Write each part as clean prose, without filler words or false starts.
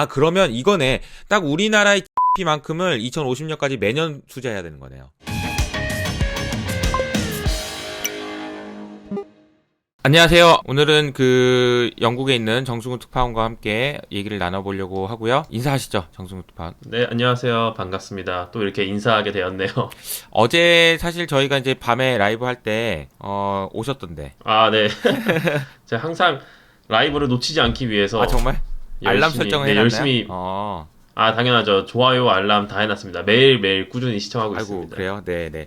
그러면 이거네. 딱 우리나라의 만큼을 2050년까지 매년 투자해야 되는 거네요. 안녕하세요. 오늘은 영국에 있는 정승훈 특파원과 함께 얘기를 나눠보려고 하고요. 인사하시죠, 정승훈 특파원. 네, 안녕하세요. 반갑습니다. 또 이렇게 인사하게 되었네요. 어제 사실 저희가 이제 밤에 라이브 할 때, 오셨던데. 네. 제가 항상 라이브를 놓치지 않기 위해서 정말? 알람 설정을 해놨나요? 열심히. 당연하죠. 좋아요, 알람 다 해놨습니다. 매일매일 꾸준히 시청하고 있습니다. 그래요? 네네.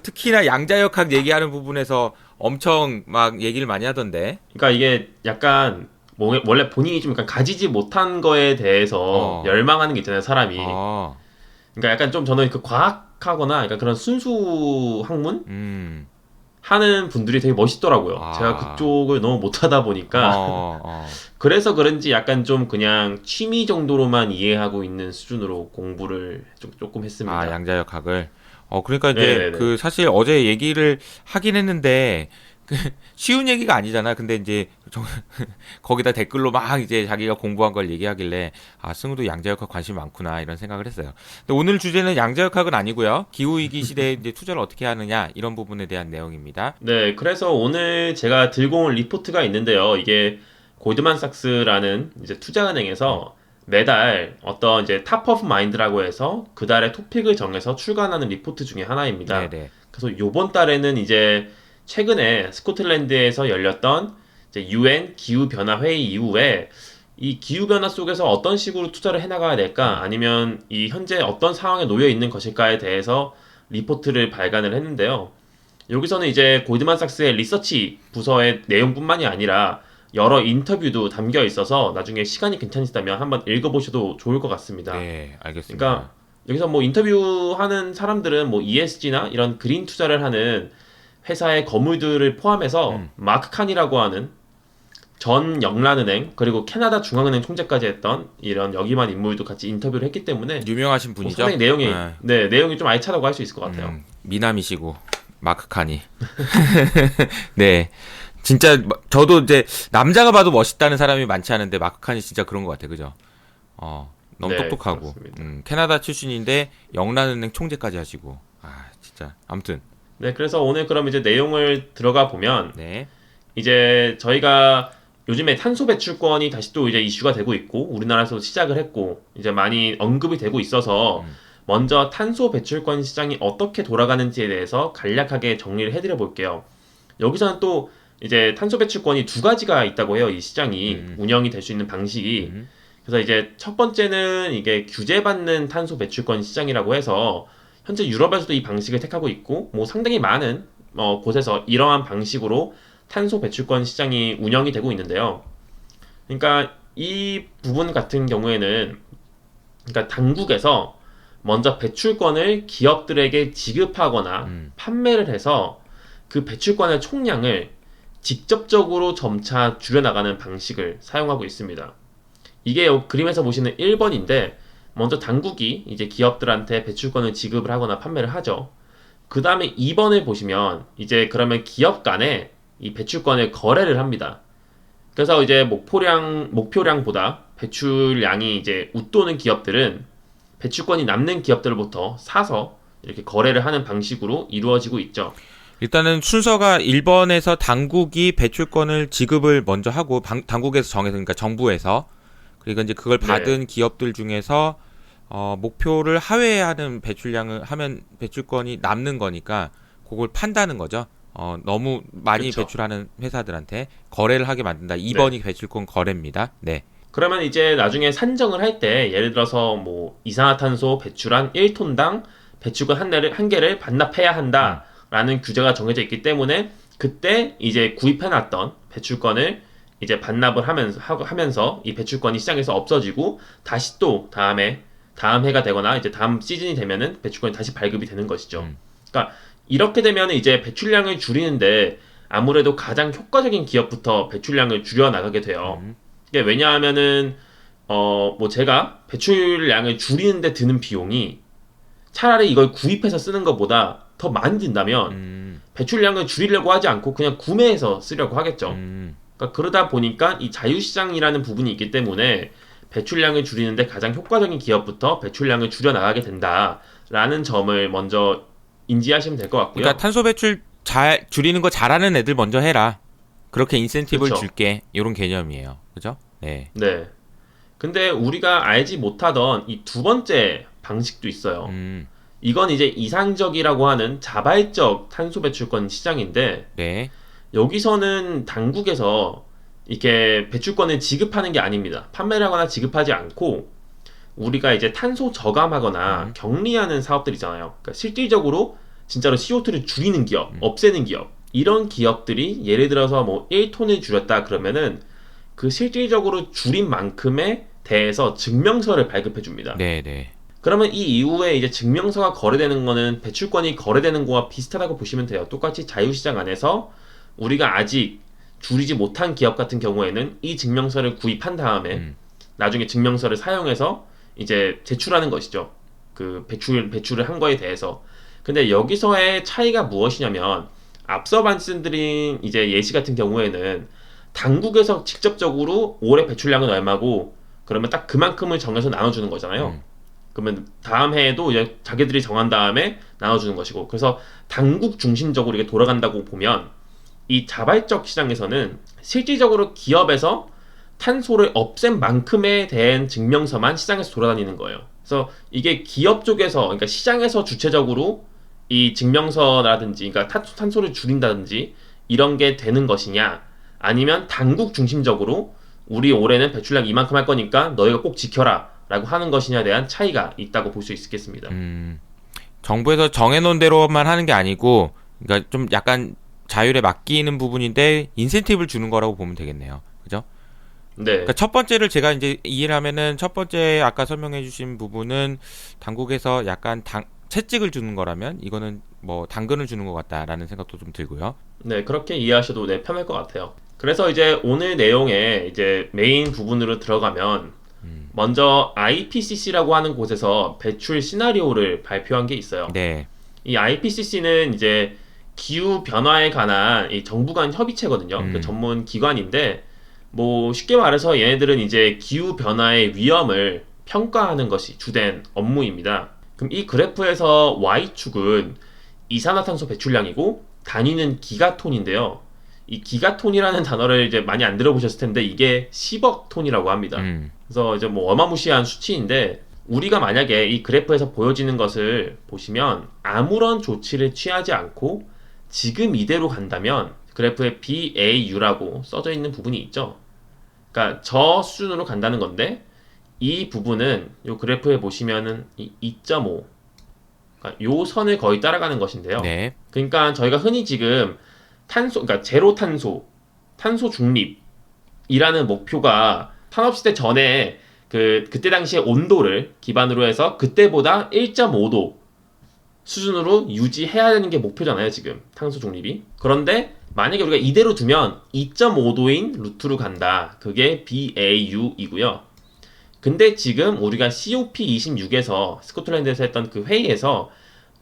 특히나 양자역학 얘기하는 부분에서 엄청 막 얘기를 많이 하던데. 그러니까 이게 약간 원래 본인이 좀 약간 가지지 못한 거에 대해서 열망하는 게 있잖아요, 사람이. 그러니까 약간 좀 저는 과학하거나 약간 그런 순수 학문 하는 분들이 되게 멋있더라고요. 제가 그쪽을 너무 못하다 보니까 그래서 그런지 약간 좀 그냥 취미 정도로만 이해하고 있는 수준으로 공부를 조금 했습니다. 양자역학을. 그러니까 이제 사실 어제 얘기를 하긴 했는데 쉬운 얘기가 아니잖아. 근데 이제 거기다 댓글로 막 이제 자기가 공부한 걸 얘기하길래 승우도 양자역학 관심이 많구나 이런 생각을 했어요. 근데 오늘 주제는 양자역학은 아니고요. 기후위기 시대에 이제 투자를 어떻게 하느냐 이런 부분에 대한 내용입니다. 네, 그래서 오늘 제가 들고 온 리포트가 있는데요. 이게 골드만삭스라는 이제 투자은행에서 매달 어떤 이제 탑 오브 마인드라고 해서 그 달의 토픽을 정해서 출간하는 리포트 중에 하나입니다. 네네. 그래서 요번 달에는 이제 최근에 스코틀랜드에서 열렸던 이제 UN 기후변화 회의 이후에 이 기후변화 속에서 어떤 식으로 투자를 해나가야 될까 아니면 이 현재 어떤 상황에 놓여 있는 것일까에 대해서 리포트를 발간을 했는데요. 여기서는 이제 골드만삭스의 리서치 부서의 내용뿐만이 아니라 여러 인터뷰도 담겨 있어서 나중에 시간이 괜찮으시다면 한번 읽어보셔도 좋을 것 같습니다. 네, 알겠습니다. 그러니까 여기서 뭐 인터뷰하는 사람들은 뭐 ESG나 이런 그린 투자를 하는 회사의 거물들을 포함해서 마크 칸이라고 하는 전 영란은행 그리고 캐나다 중앙은행 총재까지 했던 이런 역임한 인물도 같이 인터뷰를 했기 때문에 유명하신 분이죠. 상당히 내용이 좀 알차다고 할 수 있을 것 같아요. 미남이시고 마크 칸이. 네. 진짜 저도 이제 남자가 봐도 멋있다는 사람이 많지 않은데 마크 칸이 진짜 그런 것 같아, 그죠? 너무 똑똑하고 캐나다 출신인데 영란은행 총재까지 하시고 진짜 아무튼. 네, 그래서 오늘 그럼 이제 내용을 들어가 보면 이제 저희가 요즘에 탄소 배출권이 다시 또 이제 이슈가 되고 있고 우리나라에서도 시작을 했고 이제 많이 언급이 되고 있어서 먼저 탄소 배출권 시장이 어떻게 돌아가는지에 대해서 간략하게 정리를 해드려 볼게요. 여기서는 또 이제 탄소 배출권이 두 가지가 있다고 해요. 이 시장이 운영이 될 수 있는 방식이. 그래서 이제 첫 번째는 이게 규제받는 탄소 배출권 시장이라고 해서 현재 유럽에서도 이 방식을 택하고 있고 뭐 상당히 많은 곳에서 이러한 방식으로 탄소 배출권 시장이 운영이 되고 있는데요. 그러니까 이 부분 같은 경우에는 그러니까 당국에서 먼저 배출권을 기업들에게 지급하거나 판매를 해서 그 배출권의 총량을 직접적으로 점차 줄여나가는 방식을 사용하고 있습니다. 이게 그림에서 보시는 1번인데 먼저 당국이 이제 기업들한테 배출권을 지급을 하거나 판매를 하죠. 그 다음에 2번을 보시면 이제 그러면 기업 간에 이 배출권을 거래를 합니다. 그래서 이제 목표량보다 배출량이 이제 웃도는 기업들은 배출권이 남는 기업들로부터 사서 이렇게 거래를 하는 방식으로 이루어지고 있죠. 일단은 순서가 1번에서 당국이 배출권을 지급을 먼저 하고 당국에서 정해서 그러니까 정부에서 그리고 이제 그걸 받은 기업들 중에서 목표를 하회하는 배출량을 하면 배출권이 남는 거니까 그걸 판다는 거죠. 너무 많이 배출하는 회사들한테 거래를 하게 만든다. 2번이 배출권 거래입니다. 네. 그러면 이제 나중에 산정을 할 때 예를 들어서 뭐 이산화탄소 배출한 1톤당 배출권 한 개를 반납해야 한다라는 규제가 정해져 있기 때문에 그때 이제 구입해놨던 배출권을 이제 반납을 하면서 이 배출권이 시장에서 없어지고 다시 또 다음 해가 되거나 이제 다음 시즌이 되면은 배출권이 다시 발급이 되는 것이죠. 그러니까 이렇게 되면 이제 배출량을 줄이는데 아무래도 가장 효과적인 기업부터 배출량을 줄여 나가게 돼요. 이게 왜냐하면은 뭐 제가 배출량을 줄이는데 드는 비용이 차라리 이걸 구입해서 쓰는 것보다 더 많이 든다면 배출량을 줄이려고 하지 않고 그냥 구매해서 쓰려고 하겠죠. 그러니까 그러다 보니까 이 자유시장이라는 부분이 있기 때문에 배출량을 줄이는데 가장 효과적인 기업부터 배출량을 줄여나가게 된다라는 점을 먼저 인지하시면 될 것 같고요. 그러니까 탄소 배출 잘 줄이는 거 잘하는 애들 먼저 해라. 그렇게 인센티브를 그쵸. 줄게. 이런 개념이에요. 그죠? 네. 네. 근데 우리가 알지 못하던 이 두 번째 방식도 있어요. 이건 이제 이상적이라고 하는 자발적 탄소 배출권 시장인데 네. 여기서는 당국에서 이렇게 배출권을 지급하는 게 아닙니다. 판매를 하거나 지급하지 않고 우리가 이제 탄소 저감하거나 격리하는 사업들 있잖아요. 그러니까 실질적으로 진짜로 CO2를 줄이는 기업, 없애는 기업 이런 기업들이 예를 들어서 뭐 1톤을 줄였다 그러면은 그 실질적으로 줄인 만큼에 대해서 증명서를 발급해 줍니다. 네, 네. 그러면 이 이후에 이제 증명서가 거래되는 거는 배출권이 거래되는 거와 비슷하다고 보시면 돼요. 똑같이 자유시장 안에서 우리가 아직 줄이지 못한 기업 같은 경우에는 이 증명서를 구입한 다음에 나중에 증명서를 사용해서 이제 제출하는 것이죠. 그 배출을 한 거에 대해서. 근데 여기서의 차이가 무엇이냐면 앞서 말씀드린 이제 예시 같은 경우에는 당국에서 직접적으로 올해 배출량은 얼마고 그러면 딱 그만큼을 정해서 나눠주는 거잖아요. 그러면 다음 해에도 이제 자기들이 정한 다음에 나눠주는 것이고 그래서 당국 중심적으로 이게 돌아간다고 보면 이 자발적 시장에서는 실질적으로 기업에서 탄소를 없앤 만큼에 대한 증명서만 시장에서 돌아다니는 거예요. 그래서 이게 기업 쪽에서 그러니까 시장에서 주체적으로 이 증명서라든지 그러니까 탄소를 줄인다든지 이런 게 되는 것이냐 아니면 당국 중심적으로 우리 올해는 배출량 이만큼 할 거니까 너희가 꼭 지켜라 라고 하는 것이냐에 대한 차이가 있다고 볼 수 있겠습니다. 정부에서 정해놓은 대로만 하는 게 아니고 그러니까 좀 약간 자율에 맡기는 부분인데 인센티브를 주는 거라고 보면 되겠네요. 그죠? 네. 그러니까 첫 번째를 제가 이제 이해를 하면은 첫 번째 아까 설명해 주신 부분은 당국에서 약간 채찍을 주는 거라면 이거는 뭐 당근을 주는 것 같다라는 생각도 좀 들고요. 네, 그렇게 이해하셔도 네, 편할 것 같아요. 그래서 이제 오늘 내용에 이제 메인 부분으로 들어가면 먼저 IPCC라고 하는 곳에서 배출 시나리오를 발표한 게 있어요. 네. 이 IPCC는 이제 기후 변화에 관한 이 정부 간 협의체거든요. 그 전문 기관인데 뭐 쉽게 말해서 얘네들은 이제 기후 변화의 위험을 평가하는 것이 주된 업무입니다. 그럼 이 그래프에서 Y축은 이산화탄소 배출량이고 단위는 기가톤인데요. 이 기가톤이라는 단어를 이제 많이 안 들어보셨을 텐데 이게 10억 톤이라고 합니다. 그래서 이제 뭐 어마무시한 수치인데 우리가 만약에 이 그래프에서 보여지는 것을 보시면 아무런 조치를 취하지 않고 지금 이대로 간다면 그래프에 BAU라고 써져 있는 부분이 있죠. 그러니까 저 수준으로 간다는 건데 이 부분은 이 그래프에 보시면은 이 2.5 그러니까 요 선을 거의 따라가는 것인데요. 네. 그러니까 저희가 흔히 지금 그러니까 제로 탄소 중립이라는 목표가 산업시대 전에 그때 당시의 온도를 기반으로 해서 그때보다 1.5도 수준으로 유지해야 되는 게 목표잖아요, 지금. 탄소 중립이. 그런데 만약에 우리가 이대로 두면 2.5도인 루트로 간다. 그게 BAU이고요. 근데 지금 우리가 COP26에서 스코틀랜드에서 했던 그 회의에서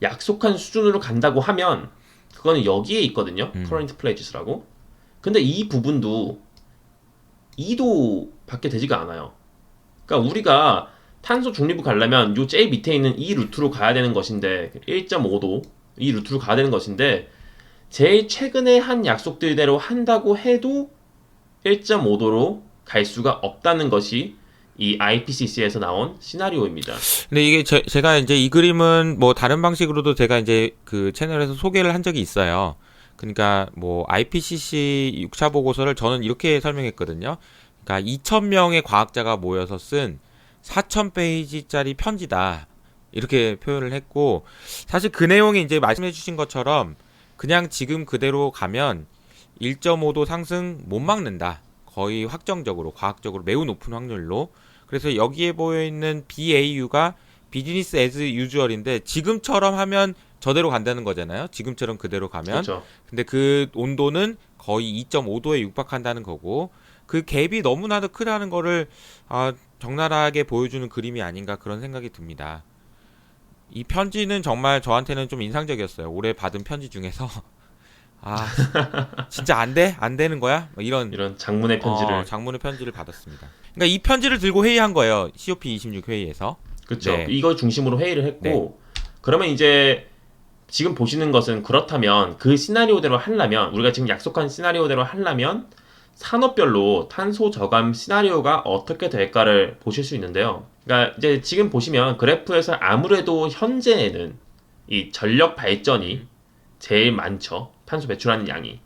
약속한 수준으로 간다고 하면 그거는 여기에 있거든요. Current Pledges라고. 근데 이 부분도 2도밖에 되지가 않아요. 그러니까 우리가 탄소 중립을 가려면 요 제일 밑에 있는 이 루트로 가야 되는 것인데 1.5도 이 루트로 가야 되는 것인데 제일 최근에 한 약속들대로 한다고 해도 1.5도로 갈 수가 없다는 것이 이 IPCC에서 나온 시나리오입니다. 근데 이게 제가 이제 이 그림은 뭐 다른 방식으로도 제가 이제 그 채널에서 소개를 한 적이 있어요. 그러니까 뭐 IPCC 6차 보고서를 저는 이렇게 설명했거든요. 그러니까 2,000명의 과학자가 모여서 쓴 4,000페이지짜리 편지다. 이렇게 표현을 했고 사실 그 내용이 이제 말씀해 주신 것처럼 그냥 지금 그대로 가면 1.5도 상승 못 막는다. 거의 확정적으로 과학적으로 매우 높은 확률로. 그래서 여기에 보여 있는 BAU가 비즈니스 애즈 유주얼인데 지금처럼 하면 저대로 간다는 거잖아요. 지금처럼 그대로 가면. 그렇죠. 근데 그 온도는 거의 2.5도에 육박한다는 거고 그 갭이 너무나도 크다는 거를 적나라하게 보여주는 그림이 아닌가 그런 생각이 듭니다. 이 편지는 정말 저한테는 좀 인상적이었어요. 올해 받은 편지 중에서 진짜 안 돼? 안 되는 거야? 뭐 이런 장문의 편지를 장문의 편지를 받았습니다. 그러니까 이 편지를 들고 회의한 거예요. COP26 회의에서. 그렇죠. 네. 이걸 중심으로 회의를 했고 그러면 이제 지금 보시는 것은 그렇다면 그 시나리오대로 하려면 우리가 지금 약속한 시나리오대로 하려면 산업별로 탄소 저감 시나리오가 어떻게 될까를 보실 수 있는데요. 그러니까 이제 지금 보시면 그래프에서 아무래도 현재에는 이 전력 발전이 제일 많죠. 탄소 배출하는 양이.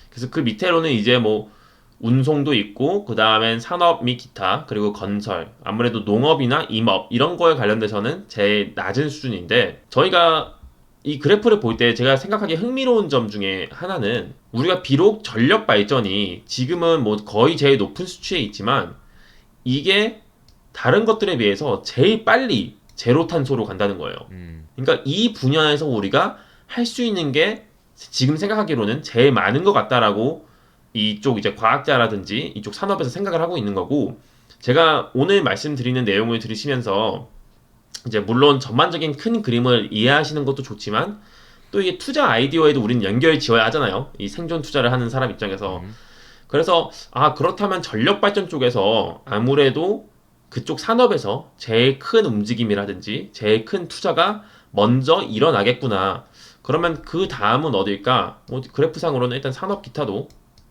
그래서 그 밑에로는 이제 뭐 운송도 있고 그 다음엔 산업 및 기타 그리고 건설 아무래도 농업이나 임업 이런 거에 관련돼서는 제일 낮은 수준인데 저희가 이 그래프를 볼 때 제가 생각하기에 흥미로운 점 중에 하나는 우리가 비록 전력 발전이 지금은 뭐 거의 제일 높은 수치에 있지만 이게 다른 것들에 비해서 제일 빨리 제로 탄소로 간다는 거예요. 그러니까 이 분야에서 우리가 할 수 있는 게 지금 생각하기로는 제일 많은 것 같다라고 이쪽 이제 과학자라든지 이쪽 산업에서 생각을 하고 있는 거고 제가 오늘 말씀드리는 내용을 들으시면서 이제 물론 전반적인 큰 그림을 이해하시는 것도 좋지만 또 이게 투자 아이디어에도 우리는 연결 지어야 하잖아요. 이 생존 투자를 하는 사람 입장에서. 그래서 그렇다면 전력 발전 쪽에서 아무래도 그쪽 산업에서 제일 큰 움직임이라든지 제일 큰 투자가 먼저 일어나겠구나. 그러면 그 다음은 어딜까? 뭐 그래프상으로는 일단 산업 기타도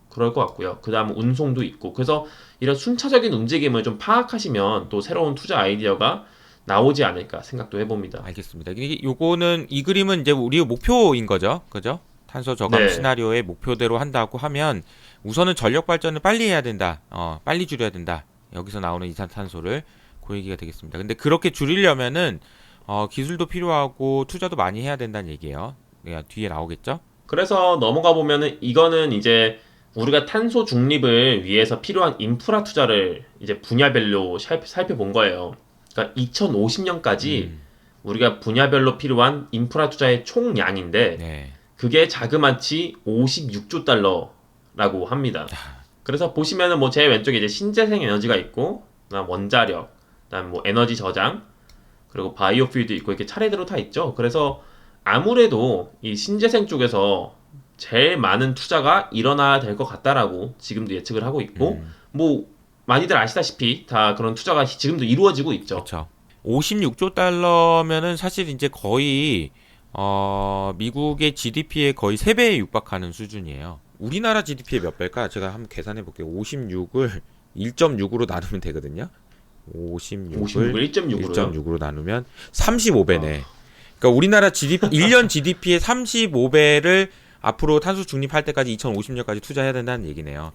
그럴 것 같고요. 그 다음 운송도 있고. 그래서 이런 순차적인 움직임을 좀 파악하시면 또 새로운 투자 아이디어가 나오지 않을까 생각도 해봅니다. 알겠습니다. 요거는 이 그림은 이제 우리의 목표인 거죠, 그죠? 탄소 저감 시나리오의 목표대로 한다고 하면 우선은 전력 발전을 빨리 해야 된다, 빨리 줄여야 된다. 여기서 나오는 이산탄소를 그 얘기가 되겠습니다. 근데 그렇게 줄이려면은 기술도 필요하고 투자도 많이 해야 된다는 얘기예요. 뒤에 나오겠죠? 그래서 넘어가 보면은 이거는 이제 우리가 탄소 중립을 위해서 필요한 인프라 투자를 이제 분야별로 살펴본 거예요. 그러니까 2050년까지 우리가 분야별로 필요한 인프라 투자의 총량인데 그게 자그마치 56조 달러라고 합니다. 그래서 보시면은 뭐 제 왼쪽에 이제 신재생 에너지가 있고, 그다음 원자력, 그다음 뭐 에너지 저장, 그리고 바이오필드 있고 이렇게 차례대로 다 있죠. 그래서 아무래도 이 신재생 쪽에서 제일 많은 투자가 일어나야 될 것 같다라고 지금도 예측을 하고 있고, 뭐 많이들 아시다시피 다 그런 투자가 지금도 이루어지고 있죠. 그렇죠. 56조 달러면은 사실 이제 거의 미국의 GDP의 거의 3배에 육박하는 수준이에요. 우리나라 GDP의 몇 배일까? 제가 한번 계산해 볼게요. 56을 1.6으로 나누면 되거든요. 56을 1.6으로 나누면 35배네. 그러니까 우리나라 GDP 1년 GDP의 35배를 앞으로 탄소 중립할 때까지 2050년까지 투자해야 된다는 얘기네요.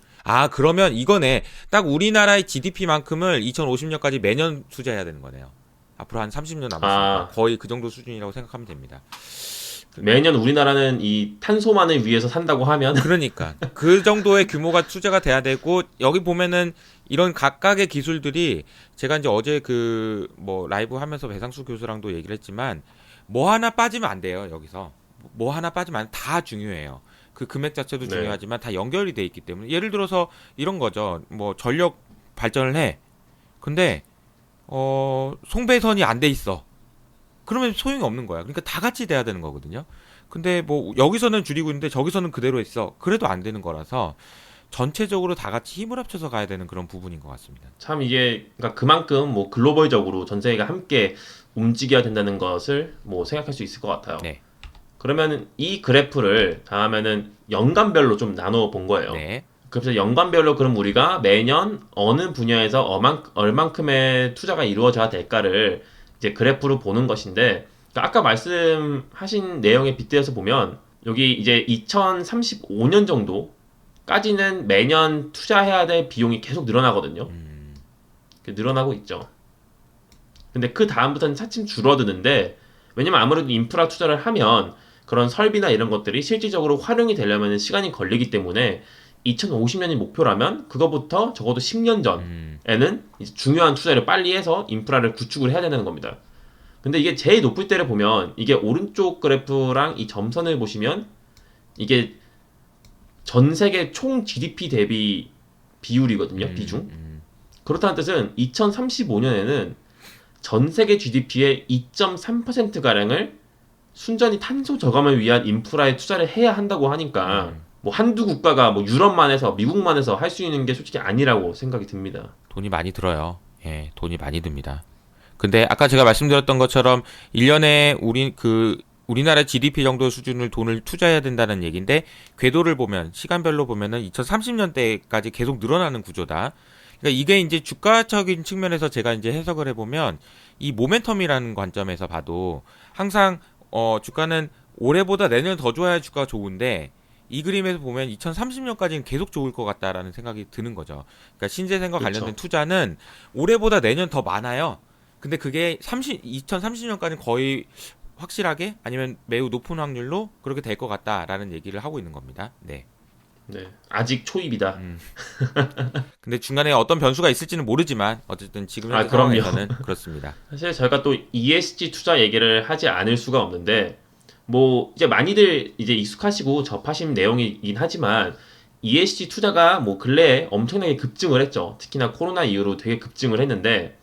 그러면 이거네. 딱 우리나라의 GDP만큼을 2050년까지 매년 투자해야 되는 거네요. 앞으로 한 30년 남았으니까 거의 그 정도 수준이라고 생각하면 됩니다. 매년 우리나라는 이 탄소만을 위해서 산다고 하면 그러니까 그 정도의 규모가 투자가 돼야 되고 여기 보면은 이런 각각의 기술들이 제가 이제 어제 그 뭐 라이브 하면서 배상수 교수랑도 얘기를 했지만 뭐 하나 빠지면 안 돼요. 여기서 뭐 하나 빠지면 다 중요해요. 그 금액 자체도 중요하지만 다 연결이 돼 있기 때문에 예를 들어서 이런 거죠. 뭐 전력 발전을 해. 근데 송배선이 안 돼 있어. 그러면 소용이 없는 거야. 그러니까 다 같이 돼야 되는 거거든요. 근데 뭐 여기서는 줄이고 있는데 저기서는 그대로 있어. 그래도 안 되는 거라서 전체적으로 다 같이 힘을 합쳐서 가야 되는 그런 부분인 것 같습니다. 참 이게 그러니까 그만큼 뭐 글로벌적으로 전 세계가 함께 움직여야 된다는 것을 뭐 생각할 수 있을 것 같아요. 네. 그러면 이 그래프를 다음에는 연간별로 좀 나눠 본 거예요. 네. 그래서 연간별로 그럼 우리가 매년 어느 분야에서 얼만큼의 투자가 이루어져야 될까를 이제 그래프로 보는 것인데, 그러니까 아까 말씀하신 내용에 빗대어서 보면 여기 이제 2035년 정도까지는 매년 투자해야 될 비용이 계속 늘어나거든요. 늘어나고 있죠. 근데 그 다음부터는 차츰 줄어드는데, 왜냐면 아무래도 인프라 투자를 하면 그런 설비나 이런 것들이 실질적으로 활용이 되려면 시간이 걸리기 때문에 2050년이 목표라면 그거부터 적어도 10년 전에는 이제 중요한 투자를 빨리 해서 인프라를 구축을 해야 되는 겁니다. 근데 이게 제일 높을 때를 보면 이게 오른쪽 그래프랑 이 점선을 보시면 이게 전 세계 총 GDP 대비 비율이거든요. 비중. 그렇다는 뜻은 2035년에는 전 세계 GDP의 2.3%가량을 순전히 탄소 저감을 위한 인프라에 투자를 해야 한다고 하니까 뭐 한두 국가가 뭐 유럽만 해서 미국만 해서 할 수 있는 게 솔직히 아니라고 생각이 듭니다. 돈이 많이 들어요. 예, 돈이 많이 듭니다. 근데 아까 제가 말씀드렸던 것처럼 1년에 우리나라 GDP 정도 수준을 돈을 투자해야 된다는 얘기인데 궤도를 보면 시간별로 보면은 2030년대까지 계속 늘어나는 구조다. 그러니까 이게 이제 주가적인 측면에서 제가 이제 해석을 해보면 이 모멘텀이라는 관점에서 봐도 항상 주가는 올해보다 내년 더 좋아야 주가가 좋은데 이 그림에서 보면 2030년까지는 계속 좋을 것 같다라는 생각이 드는 거죠. 그러니까 신재생과 그쵸. 관련된 투자는 올해보다 내년 더 많아요. 근데 그게 2030년까지는 거의 확실하게 아니면 매우 높은 확률로 그렇게 될 것 같다라는 얘기를 하고 있는 겁니다. 네. 네, 아직 초입이다. 근데 중간에 어떤 변수가 있을지는 모르지만 어쨌든 지금 현재 그럼요. 상황에서는 그렇습니다. 사실 저희가 또 ESG 투자 얘기를 하지 않을 수가 없는데 뭐 이제 많이들 이제 익숙하시고 접하신 내용이긴 하지만 ESG 투자가 뭐 근래에 엄청나게 급증을 했죠. 특히나 코로나 이후로 되게 급증을 했는데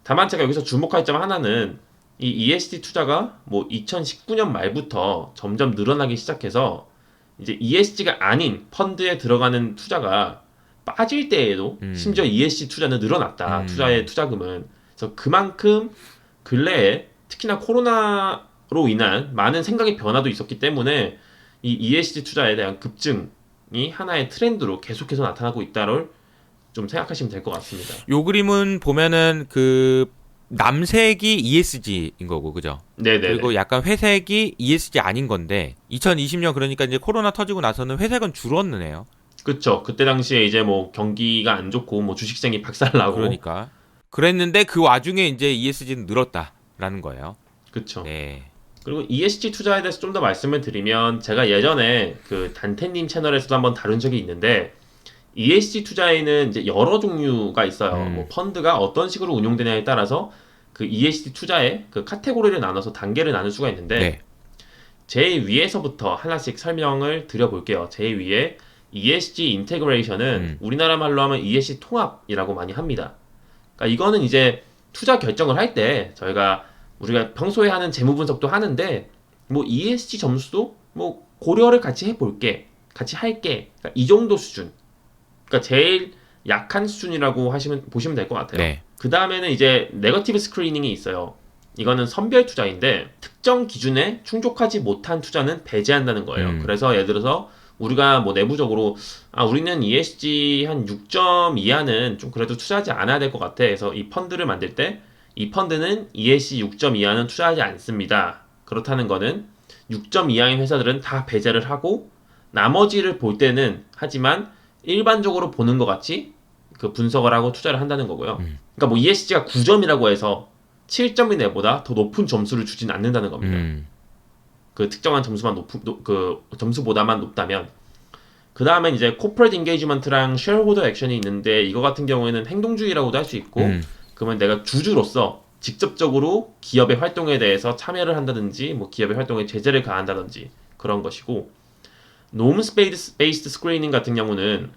다만 제가 여기서 주목할 점 하나는 이 ESG 투자가 뭐 2019년 말부터 점점 늘어나기 시작해서 이제 ESG가 아닌 펀드에 들어가는 투자가 빠질 때에도 심지어 ESG 투자는 늘어났다. 투자의 투자금은. 그래서 그만큼 근래에 특히나 코로나로 인한 많은 생각의 변화도 있었기 때문에 이 ESG 투자에 대한 급증이 하나의 트렌드로 계속해서 나타나고 있다를 좀 생각하시면 될 것 같습니다. 요 그림은 보면은 그 남색이 ESG인 거고, 그죠? 네네. 그리고 약간 회색이 ESG 아닌 건데 2020년 그러니까 이제 코로나 터지고 나서는 회색은 줄었네요. 그쵸. 그때 당시에 이제 뭐 경기가 안 좋고 뭐 주식시장이 박살나고. 그러니까 그랬는데 그 와중에 이제 ESG는 늘었다라는 거예요. 그쵸. 네. 그리고 ESG 투자에 대해서 좀 더 말씀을 드리면 제가 예전에 그 단테님 채널에서도 한번 다룬 적이 있는데 ESG 투자에는 이제 여러 종류가 있어요. 뭐 펀드가 어떤 식으로 운용되냐에 따라서 그 ESG 투자의 그 카테고리를 나눠서 단계를 나눌 수가 있는데 네. 제일 위에서부터 하나씩 설명을 드려볼게요. 제일 위에 ESG 인테그레이션은 우리나라 말로 하면 ESG 통합이라고 많이 합니다. 그러니까 이거는 이제 투자 결정을 할 때 우리가 평소에 하는 재무 분석도 하는데 뭐 ESG 점수도 뭐 고려를 같이 해볼게, 같이 할게, 그러니까 이 정도 수준. 그러니까 제일 약한 수준이라고 보시면 될 것 같아요. 네. 그 다음에는 이제 네거티브 스크리닝이 있어요. 이거는 선별 투자인데 특정 기준에 충족하지 못한 투자는 배제한다는 거예요. 그래서 예를 들어서 우리가 뭐 내부적으로 우리는 ESG 한 6점 이하는 좀 그래도 투자하지 않아야 될 것 같아. 그래서 이 펀드를 만들 때 이 펀드는 ESG 6점 이하는 투자하지 않습니다. 그렇다는 거는 6점 이하인 회사들은 다 배제를 하고 나머지를 볼 때는 하지만 일반적으로 보는 것 같이 그 분석을 하고 투자를 한다는 거고요. 그러니까 뭐 ESG가 9점이라고 해서 7점이 내보다 더 높은 점수를 주진 않는다는 겁니다. 그 특정한 점수만 그 점수보다만 높다면. 그 다음에 이제 corporate engagement랑 shareholder action이 있는데 이거 같은 경우에는 행동주의라고도 할 수 있고 그러면 내가 주주로서 직접적으로 기업의 활동에 대해서 참여를 한다든지 뭐 기업의 활동에 제재를 가한다든지 그런 것이고 norms based screening 같은 경우는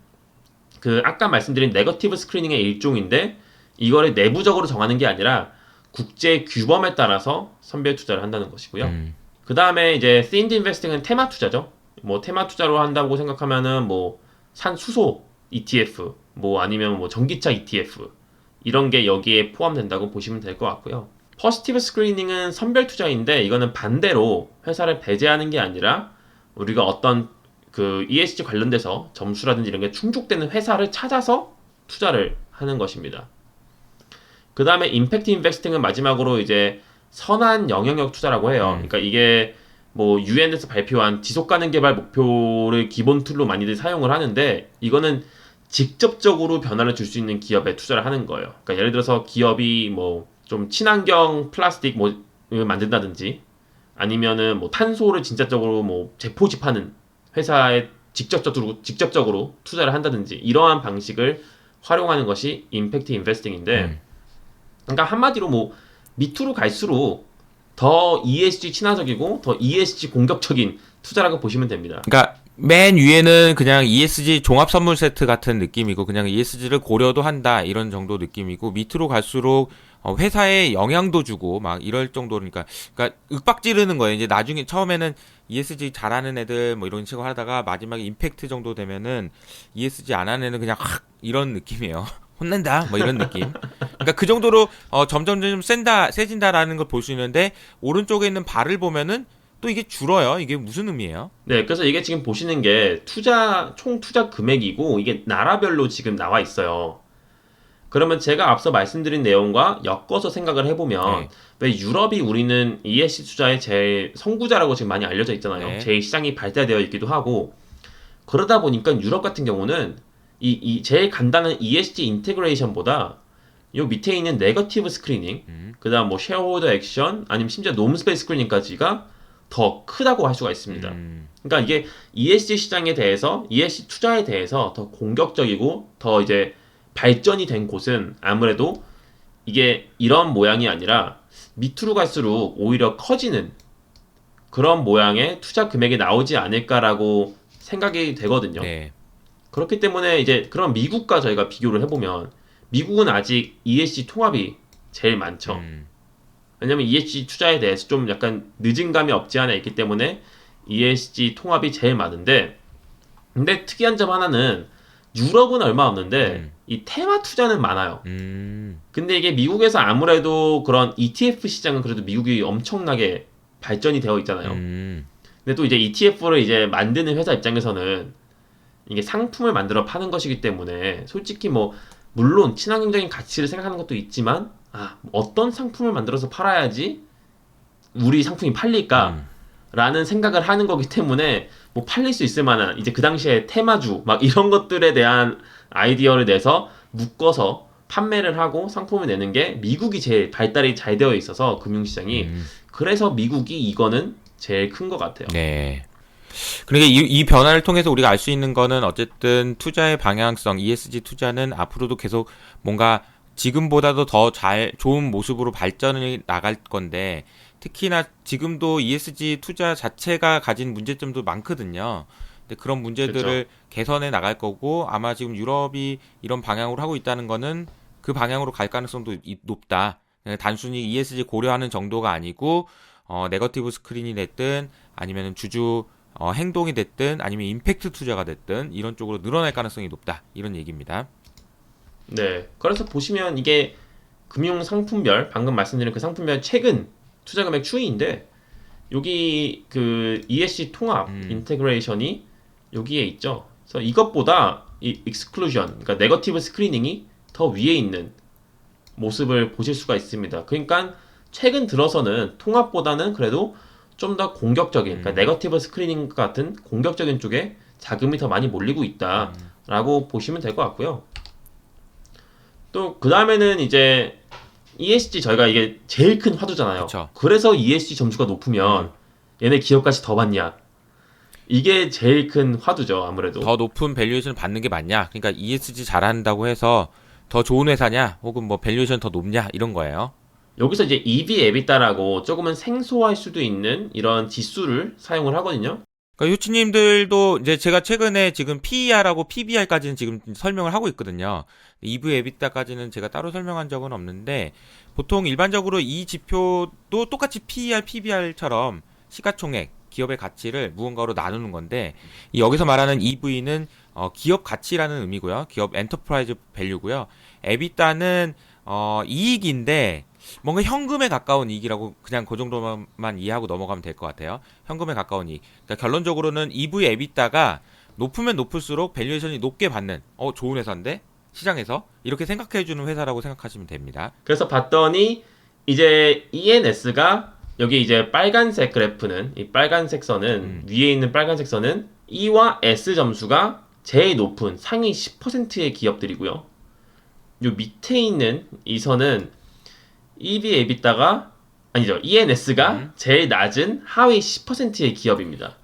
그 아까 말씀드린 네거티브 스크리닝의 일종인데 이거를 내부적으로 정하는 게 아니라 국제 규범에 따라서 선별 투자를 한다는 것이고요. 그 다음에 이제 themed investing은 테마 투자죠. 뭐 테마 투자로 한다고 생각하면은 뭐 산수소 ETF, 뭐 아니면 뭐 전기차 ETF 이런 게 여기에 포함된다고 보시면 될 것 같고요. 퍼스티브 스크리닝은 선별 투자인데 이거는 반대로 회사를 배제하는 게 아니라 우리가 어떤 그 ESG 관련돼서 점수라든지 이런 게 충족되는 회사를 찾아서 투자를 하는 것입니다. 그 다음에 임팩트 인베스팅은 마지막으로 이제 선한 영향력 투자라고 해요. 그러니까 이게 뭐 UN에서 발표한 지속가능 개발 목표를 기본 툴로 많이들 사용을 하는데 이거는 직접적으로 변화를 줄 수 있는 기업에 투자를 하는 거예요. 그러니까 예를 들어서 기업이 뭐 좀 친환경 플라스틱 뭐 만든다든지 아니면은 뭐 탄소를 진짜적으로 뭐 재포집하는 회사에 직접적으로 투자를 한다든지 이러한 방식을 활용하는 것이 임팩트 인베스팅인데 그러니까 한마디로 뭐 밑으로 갈수록 더 ESG 친화적이고 더 ESG 공격적인 투자라고 보시면 됩니다. 그러니까 맨 위에는 그냥 ESG 종합 선물 세트 같은 느낌이고 그냥 ESG를 고려도 한다 이런 정도 느낌이고 밑으로 갈수록 회사에 영향도 주고 막 이럴 정도니까 그러니까 윽박 지르는 거예요. 이제 나중에 처음에는 ESG 잘하는 애들 뭐 이런 식으로 하다가 마지막에 임팩트 정도 되면은 ESG 안 하는 애는 그냥 확 이런 느낌이에요. 혼낸다 뭐 이런 느낌. 그러니까 그 정도로 점점 세진다라는 걸 볼 수 있는데 오른쪽에 있는 발을 보면은 또 이게 줄어요. 이게 무슨 의미예요? 네, 그래서 이게 지금 보시는 게 총 투자 금액이고 이게 나라별로 지금 나와 있어요. 그러면 제가 앞서 말씀드린 내용과 엮어서 생각을 해보면 네. 왜 유럽이 우리는 ESG 투자의 제일 선구자라고 지금 많이 알려져 있잖아요. 네. 제일 시장이 발달되어 있기도 하고 그러다 보니까 유럽 같은 경우는 이 제일 간단한 ESG 인테그레이션보다 요 밑에 있는 네거티브 스크리닝, 그다음 뭐 쉐어홀더 액션, 아니면 심지어 놈스페이스 스크리닝까지가 더 크다고 할 수가 있습니다. 그러니까 이게 ESG 시장에 대해서, ESG 투자에 대해서 더 공격적이고 더 이제 발전이 된 곳은 아무래도 이게 이런 모양이 아니라 밑으로 갈수록 오히려 커지는 그런 모양의 투자 금액이 나오지 않을까라고 생각이 되거든요. 네. 그렇기 때문에 이제 그런 미국과 저희가 비교를 해보면 미국은 아직 ESG 통합이 제일 많죠. 왜냐면 ESG 투자에 대해서 좀 약간 늦은 감이 없지 않아 있기 때문에 ESG 통합이 제일 많은데 근데 특이한 점 하나는 유럽은 얼마 없는데 이 테마 투자는 많아요. 근데 이게 미국에서 아무래도 그런 ETF 시장은 그래도 미국이 엄청나게 발전이 되어 있잖아요. 근데 또 이제 ETF를 이제 만드는 회사 입장에서는 이게 상품을 만들어 파는 것이기 때문에 솔직히 뭐 물론 친환경적인 가치를 생각하는 것도 있지만 어떤 상품을 만들어서 팔아야지 우리 상품이 팔릴까? 라는 생각을 하는 거기 때문에 뭐 팔릴 수 있을 만한 이제 그 당시에 테마주 막 이런 것들에 대한 아이디어를 내서 묶어서 판매를 하고 상품을 내는 게 미국이 제일 발달이 잘 되어 있어서 금융시장이 그래서 미국이 이거는 제일 큰 것 같아요. 네. 그러니까 이 변화를 통해서 우리가 알 수 있는 거는 어쨌든 투자의 방향성, ESG 투자는 앞으로도 계속 뭔가 지금보다도 더 좋은 모습으로 발전을 나갈 건데 특히나 지금도 ESG 투자 자체가 가진 문제점도 많거든요. 근데 그런 문제들을 그렇죠. 개선해 나갈 거고 아마 지금 유럽이 이런 방향으로 하고 있다는 거는 그 방향으로 갈 가능성도 높다. 단순히 ESG 고려하는 정도가 아니고 네거티브 스크린이 됐든 아니면 주주 행동이 됐든 아니면 임팩트 투자가 됐든 이런 쪽으로 늘어날 가능성이 높다. 이런 얘기입니다. 네. 그래서 보시면 이게 금융 상품별 방금 말씀드린 그 상품별 최근 투자 금액 추이인데 여기 그 ESG 통합 인테그레이션이 여기에 있죠. 그래서 이것보다 이 익스클루전, 그러니까 네거티브 스크리닝이 더 위에 있는 모습을 보실 수가 있습니다. 그러니까 최근 들어서는 통합보다는 그래도 좀 더 공격적인, 그러니까 네거티브 스크리닝 같은 공격적인 쪽에 자금이 더 많이 몰리고 있다라고 보시면 될 것 같고요. 또 그 다음에는 이제 ESG 저희가 이게 제일 큰 화두잖아요. 그쵸. 그래서 ESG 점수가 높으면 얘네 기업가치 더 받냐? 이게 제일 큰 화두죠, 아무래도. 더 높은 밸류에이션을 받는 게 맞냐? 그러니까 ESG 잘한다고 해서 더 좋은 회사냐? 혹은 뭐 밸류에이션 더 높냐? 이런 거예요. 여기서 이제 EV, EBITDA라고 조금은 생소할 수도 있는 이런 지수를 사용을 하거든요. 그러니까 효치님들도 이제 제가 최근에 지금 PER하고 PBR까지는 지금 설명을 하고 있거든요. EV, EBITDA까지는 제가 따로 설명한 적은 없는데 보통 일반적으로 이 지표도 똑같이 PER, PBR처럼 시가총액, 기업의 가치를 무언가로 나누는 건데 여기서 말하는 EV는 기업 가치라는 의미고요. 기업 엔터프라이즈 밸류고요. EBITDA는 이익인데 뭔가 현금에 가까운 이익이라고 그냥 그 정도만 이해하고 넘어가면 될 것 같아요. 현금에 가까운 이익. 그러니까 결론적으로는 EV, EBITDA가 높으면 높을수록 밸류에이션이 높게 받는 좋은 회사인데 시장에서 이렇게 생각해주는 회사라고 생각하시면 됩니다. 그래서 봤더니 이제 ENS가 여기 이제 빨간색 그래프는 이 빨간색 선은 위에 있는 빨간색 선은 E와 S 점수가 제일 높은 상위 10%의 기업들이고요. 요 밑에 있는 이 선은 EV, EBITDA가 아니죠. ENS가 제일 낮은 하위 10%의 기업입니다.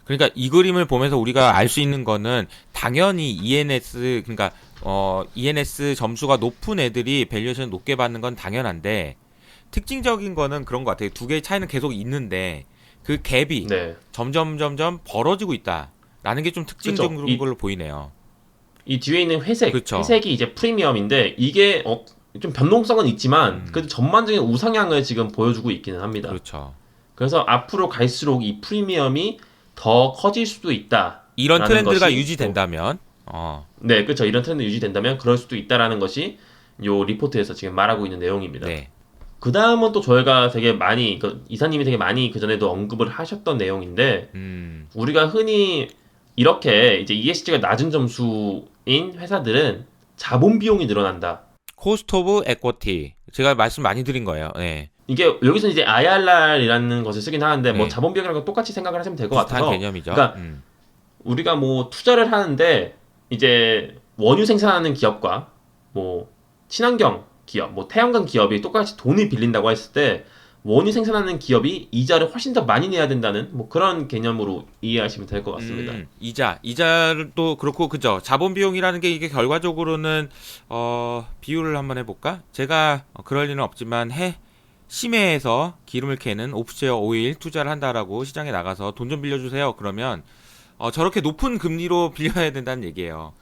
그러니까 이 그림을 보면서 우리가 알 수 있는 거는 당연히 ENS 그러니까 ENS 점수가 높은 애들이 밸류에이션 높게 받는 건 당연한데 특징적인 거는 그런 것 같아요. 두 개의 차이는 계속 있는데 그 갭이 점점 벌어지고 있다라는 게 좀 특징적인 걸로 보이네요. 이 뒤에 있는 회색, 그쵸. 회색이 이제 프리미엄인데 이게 좀 변동성은 있지만 그래도 전반적인 우상향을 지금 보여주고 있기는 합니다. 그렇죠. 그래서 앞으로 갈수록 이 프리미엄이 더 커질 수도 있다. 이런 트렌드가 유지된다면, 네, 그렇죠. 이런 트렌드 유지된다면 그럴 수도 있다라는 것이 요 리포트에서 지금 말하고 있는 내용입니다. 네. 그 다음은 또 저희가 되게 많이, 이사님이 되게 많이 그 전에도 언급을 하셨던 내용인데, 우리가 흔히 이렇게 이제 ESG가 낮은 점수인 회사들은 자본 비용이 늘어난다. 코스트 오브 에쿼티. 제가 말씀 많이 드린 거예요. 네. 이게 여기서 이제 IRR이라는 것을 쓰긴 하는데 뭐 자본 비용이랑 똑같이 생각을 하시면 될 것 같아서. 비슷한 개념이죠. 그러니까 우리가 뭐 투자를 하는데 이제 원유 생산하는 기업과 뭐 친환경 기업, 뭐 태양광 기업이 똑같이 돈을 빌린다고 했을 때 원유 생산하는 기업이 이자를 훨씬 더 많이 내야 된다는 뭐 그런 개념으로 이해하시면 될 것 같습니다. 이자를 또 그렇고 그죠. 자본 비용이라는 게 이게 결과적으로는 비유를 한번 해볼까? 제가 그럴 리는 없지만 심해에서 기름을 캐는 오프셰어 오일 투자를 한다라고 시장에 나가서 돈 좀 빌려주세요. 그러면 저렇게 높은 금리로 빌려야 된다는 얘기예요.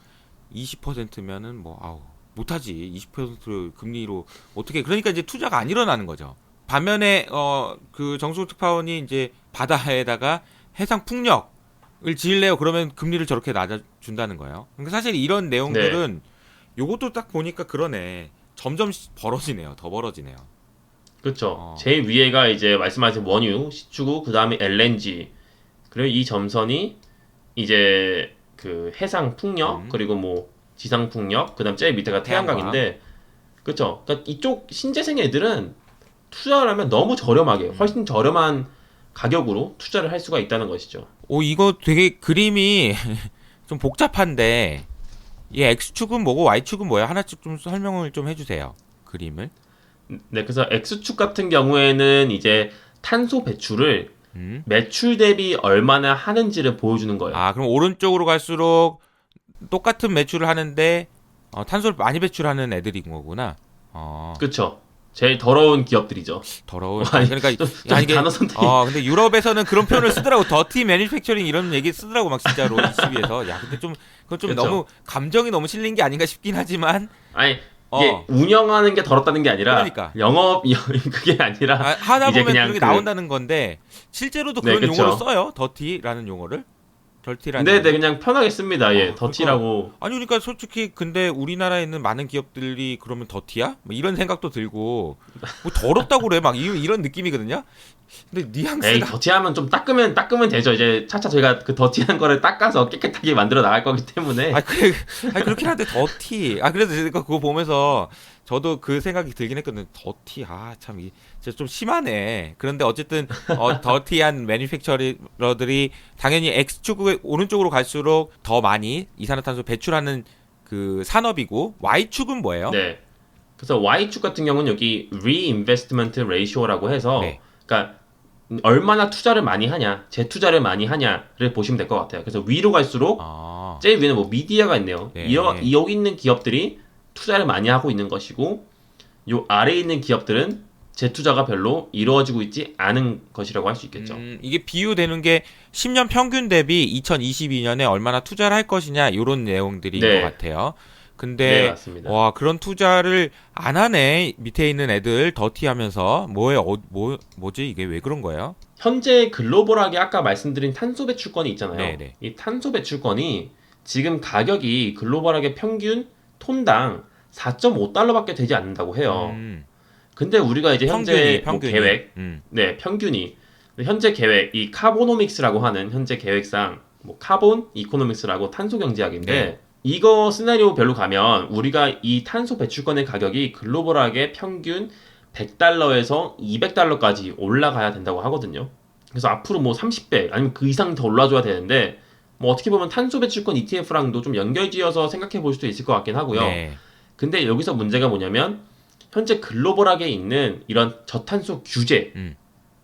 20%면은 못하지. 20% 금리로 어떻게? 그러니까 이제 투자가 안 일어나는 거죠. 반면에 그 정수호 특파원이 이제 바다에다가 해상 풍력을 지을래요. 그러면 금리를 저렇게 낮아준다는 거예요. 그러니까 사실 이런 내용들은 요것도 딱 보니까 그러네. 점점 벌어지네요. 더 벌어지네요. 그렇죠. 제일 위에가 이제 말씀하신 원유, 시추구, 그 다음에 LNG, 그리고 이 점선이 이제 그 해상 풍력, 그리고 뭐 지상 풍력, 그다음 제일 밑에가 태양광인데, 그렇죠. 그러니까 이쪽 신재생 애들은 투자를 하면 너무 저렴하게, 훨씬 저렴한 가격으로 투자를 할 수가 있다는 것이죠. 이거 되게 그림이 좀 복잡한데, 이 X축은 뭐고 Y축은 뭐예요? 하나씩 좀 설명을 좀 해주세요. 그림을. 네, 그래서 X축 같은 경우에는 이제 탄소 배출을 매출 대비 얼마나 하는지를 보여주는 거예요. 그럼 오른쪽으로 갈수록 똑같은 매출을 하는데 탄소를 많이 배출하는 애들인 거구나. 그렇죠. 제일 더러운 기업들이죠. 더러운. 그러니까 이게 단어 선택. 근데 유럽에서는 그런 표현을 쓰더라고. 더티 매니팩처링 이런 얘기 쓰더라고 막 진짜로 ECB에서. 야, 근데 좀 그건 좀 너무 감정이 너무 실린 게 아닌가 싶긴 하지만. 아니 이게 운영하는 게 더럽다는 게 아니라 그러니까. 영업 그게 아니라 하다 보면 그냥 그게 나온다는 건데 실제로도 그런 용어를 써요. 더티라는 용어를. 네, 그냥 편하게 씁니다. 더티라고. 아니 그러니까 솔직히 근데 우리나라에 있는 많은 기업들이 그러면 더티야? 뭐 이런 생각도 들고 뭐 더럽다고 그래 막 이런 느낌이거든요. 근데 뉘앙스가 더티하면 좀 닦으면 되죠. 이제 차차 저희가 그 더티한 거를 닦아서 깨끗하게 만들어 나갈 거기 때문에. 그렇긴 한데 더티. 그래서 제가 그거 보면서 저도 그 생각이 들긴 했거든요. 더티. 참 진짜 좀 심하네. 그런데 어쨌든 더티한 매니팩처러들이 당연히 X축 오른쪽으로 갈수록 더 많이 이산화탄소 배출하는 그 산업이고 Y축은 뭐예요? 네. 그래서 Y축 같은 경우는 여기 Reinvestment Ratio라고 해서 그러니까 얼마나 투자를 많이 하냐, 재투자를 많이 하냐를 보시면 될 것 같아요. 그래서 위로 갈수록 제일 위에는 뭐 미디어가 있네요. 여기 있는 기업들이 투자를 많이 하고 있는 것이고 요 아래에 있는 기업들은 재투자가 별로 이루어지고 있지 않은 것이라고 할 수 있겠죠. 이게 비유되는 게 10년 평균 대비 2022년에 얼마나 투자를 할 것이냐 이런 내용들인 것 같아요. 근데 맞습니다. 그런 투자를 안 하네. 밑에 있는 애들 더티하면서 뭐지 이게 왜 그런 거예요? 현재 글로벌하게 아까 말씀드린 탄소 배출권이 있잖아요. 네네. 이 탄소 배출권이 지금 가격이 글로벌하게 평균 톤당 4.5달러밖에 되지 않는다고 해요. 근데 우리가 이제 현재 평균이. 계획, 평균이 현재 계획 이 카보노믹스라고 하는 현재 계획상 뭐 카본 이코노믹스라고 탄소 경제학인데 이거 시나리오별로 가면 우리가 이 탄소 배출권의 가격이 글로벌하게 평균 100달러에서 200달러까지 올라가야 된다고 하거든요. 그래서 앞으로 뭐 30배 아니면 그 이상 더 올라줘야 되는데 뭐 어떻게 보면 탄소 배출권 ETF랑도 좀 연결지어서 생각해 볼 수도 있을 것 같긴 하고요. 근데 여기서 문제가 뭐냐면 현재 글로벌하게 있는 이런 저탄소 규제,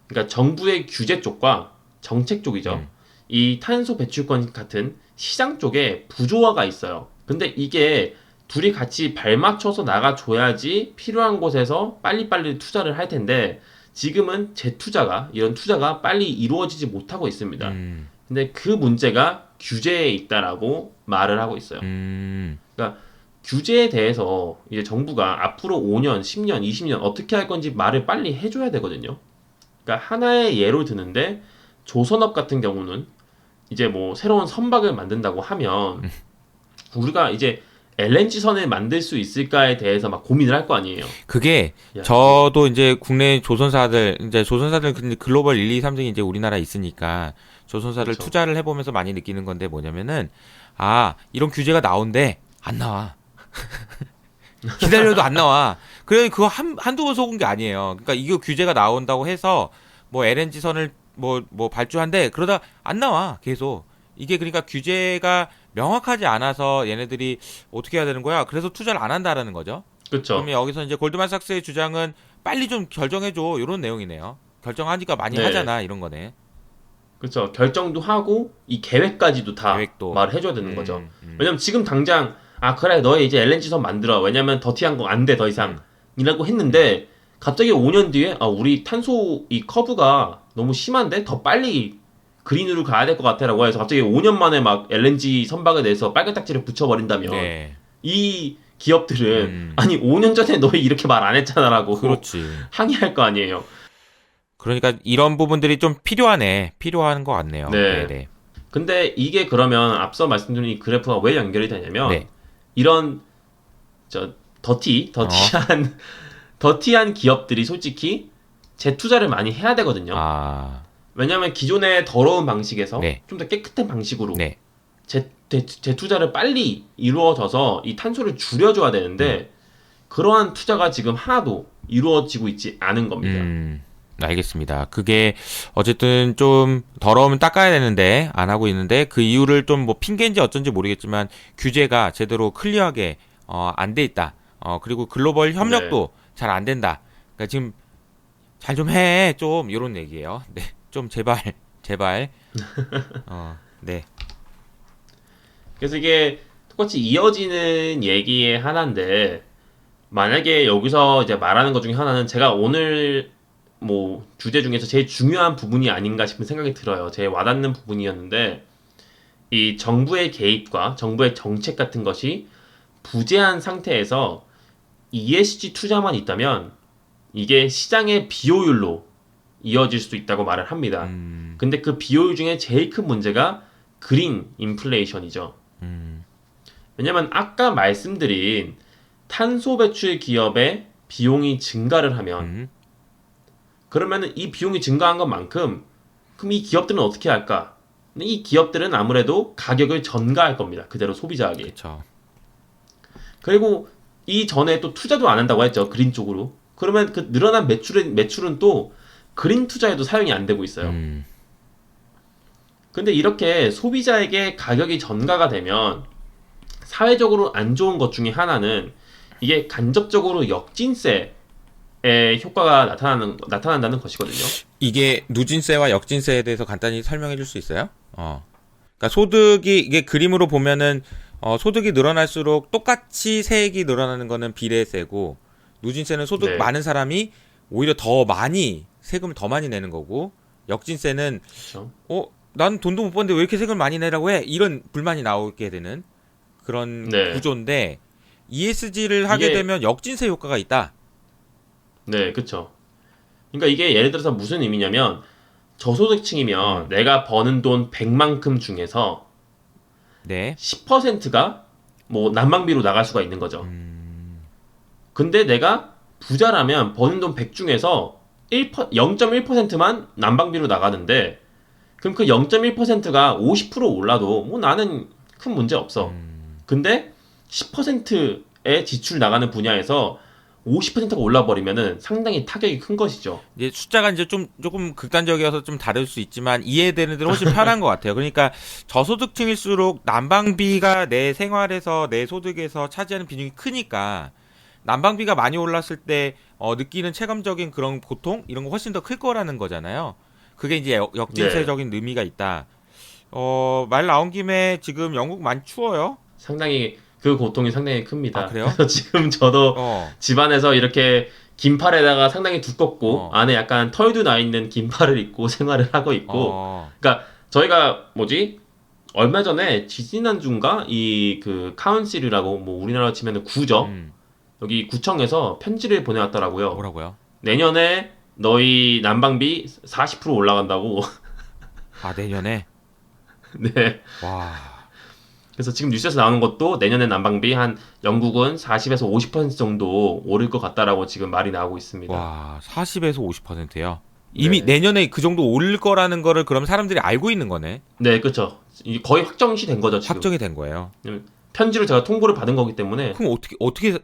그러니까 정부의 규제 쪽과 정책 쪽이죠. 이 탄소 배출권 같은 시장 쪽에 부조화가 있어요. 근데 이게 둘이 같이 발맞춰서 나가줘야지 필요한 곳에서 빨리빨리 투자를 할 텐데 지금은 재투자가 이런 투자가 빨리 이루어지지 못하고 있습니다. 근데 그 문제가 규제에 있다라고 말을 하고 있어요. 그러니까 규제에 대해서 이제 정부가 앞으로 5년, 10년, 20년 어떻게 할 건지 말을 빨리 해줘야 되거든요. 그러니까 하나의 예로 드는데 조선업 같은 경우는 이제 뭐 새로운 선박을 만든다고 하면 우리가 이제 LNG 선을 만들 수 있을까에 대해서 막 고민을 할 거 아니에요. 그게 야, 저도 이제 국내 조선사들 근데 글로벌 1, 2, 3등이 이제 우리나라에 있으니까 조선사들 그쵸. 투자를 해보면서 많이 느끼는 건데 뭐냐면은 이런 규제가 나온대 안 나와. 기다려도 안 나와. 그래 그거 한두 번 속은 게 아니에요. 그러니까 이거 규제가 나온다고 해서 뭐 LNG 선을 뭐 발주한대 그러다 안 나와 계속. 이게 그러니까 규제가 명확하지 않아서 얘네들이 어떻게 해야 되는 거야? 그래서 투자를 안 한다라는 거죠. 그렇죠. 그러면 여기서 이제 골드만삭스의 주장은 빨리 좀 결정해줘 이런 내용이네요. 결정하니까 많이 네. 하잖아 이런 거네. 그렇죠. 결정도 하고 이 계획까지도 다 계획도. 말을 해줘야 되는 거죠. 왜냐면 지금 당장 그래 너희 이제 LNG 선 만들어. 왜냐면 더티한 거 안 돼 더 이상 이라고 했는데 갑자기 5년 뒤에 우리 탄소 이 커브가 너무 심한데 더 빨리 그린으로 가야 될 것 같아라고 해서 갑자기 5년 만에 막 LNG 선박에 대해서 빨간 딱지를 붙여버린다면 네. 이 기업들은 아니 5년 전에 너희 이렇게 말 안 했잖아라고 그렇지. 항의할 거 아니에요. 그러니까 이런 부분들이 좀 필요한 것 같네요. 네. 네. 근데 이게 그러면 앞서 말씀드린 이 그래프가 왜 연결이 되냐면 네. 이런 더티한 기업들이 솔직히 재투자를 많이 해야 되거든요. 왜냐하면 기존의 더러운 방식에서 네. 좀 더 깨끗한 방식으로 네. 재투자를 빨리 이루어져서 이 탄소를 줄여줘야 되는데 그러한 투자가 지금 하나도 이루어지고 있지 않은 겁니다. 알겠습니다. 그게 어쨌든 좀 더러우면 닦아야 되는데 안 하고 있는데 그 이유를 좀 뭐 핑계인지 어쩐지 모르겠지만 규제가 제대로 클리어하게 안 돼 있다. 그리고 글로벌 협력도 잘 안 된다. 그러니까 지금 잘 좀 해. 좀 이런 얘기예요. 네. 좀 제발. 네. 그래서 이게 똑같이 이어지는 얘기의 하나인데 만약에 여기서 이제 말하는 것 중에 하나는 제가 오늘 뭐 주제 중에서 제일 중요한 부분이 아닌가 싶은 생각이 들어요. 제일 와닿는 부분이었는데 이 정부의 개입과 정부의 정책 같은 것이 부재한 상태에서 ESG 투자만 있다면 이게 시장의 비효율로 이어질 수 있다고 말을 합니다. 근데 그 비효율 중에 제일 큰 문제가 그린 인플레이션이죠. 왜냐면 아까 말씀드린 탄소 배출 기업의 비용이 증가를 하면 그러면은 이 비용이 증가한 것만큼 그럼 이 기업들은 어떻게 할까? 근데 이 기업들은 아무래도 가격을 전가할 겁니다. 그대로 소비자에게. 그렇죠. 그리고 이 전에 또 투자도 안 한다고 했죠. 그린 쪽으로. 그러면 그 늘어난 매출은 또 그린 투자에도 사용이 안 되고 있어요. 근데 이렇게 소비자에게 가격이 전가가 되면 사회적으로 안 좋은 것 중에 하나는 이게 간접적으로 역진세의 효과가 나타난다는 것이거든요. 이게 누진세와 역진세에 대해서 간단히 설명해 줄 수 있어요? 그러니까 소득이 이게 그림으로 보면은 소득이 늘어날수록 똑같이 세액이 늘어나는 거는 비례세고 누진세는 소득 네. 많은 사람이 오히려 더 많이 세금을 더 많이 내는 거고 역진세는 그렇죠. 난 돈도 못 버는데 왜 이렇게 세금을 많이 내라고 해? 이런 불만이 나오게 되는 그런 구조인데 ESG를 하게 되면 역진세 효과가 있다. 네, 그렇죠. 그러니까 이게 예를 들어서 무슨 의미냐면 저소득층이면 내가 버는 돈 100만큼 중에서 10%가 뭐 난방비로 나갈 수가 있는 거죠. 근데 내가 부자라면 버는 돈 100 중에서 0.1%만 난방비로 나가는데 그럼 그 0.1%가 50% 올라도 뭐 나는 큰 문제 없어. 근데 10%의 지출 나가는 분야에서 50%가 올라버리면은 상당히 타격이 큰 것이죠. 이제 숫자가 이제 조금 극단적이어서 좀 다를 수 있지만 이해되는 대로 훨씬 편한 것 같아요. 그러니까 저소득층일수록 난방비가 내 생활에서 내 소득에서 차지하는 비중이 크니까 난방비가 많이 올랐을 때 느끼는 체감적인 그런 고통 이런 거 훨씬 더 클 거라는 거잖아요. 그게 이제 역진세적인 의미가 있다. 말 나온 김에 지금 영국 많이 추워요. 상당히 그 고통이 상당히 큽니다. 그래요? 그래서 지금 저도 집안에서 이렇게 긴팔에다가 상당히 두껍고 안에 약간 털도 나 있는 긴팔을 입고 생활을 하고 있고 그러니까 저희가 얼마 전에 지지난주인가 이 그 카운실이라고 뭐 우리나라 치면은 구죠. 여기 구청에서 편지를 보내왔더라고요. 뭐라고요? 내년에 너희 난방비 40% 올라간다고. 아, 내년에? 네. 와. 그래서 지금 뉴스에서 나오는 것도 내년에 난방비 한 영국은 40에서 50% 정도 오를 것 같다라고 지금 말이 나오고 있습니다. 와, 40에서 50%요? 이미 네. 내년에 그 정도 오를 거라는 거를 그럼 사람들이 알고 있는 거네. 네, 그렇죠. 거의 확정시 된 거죠, 지금. 확정이 된 거예요. 편지로 제가 통보를 받은 거기 때문에. 그럼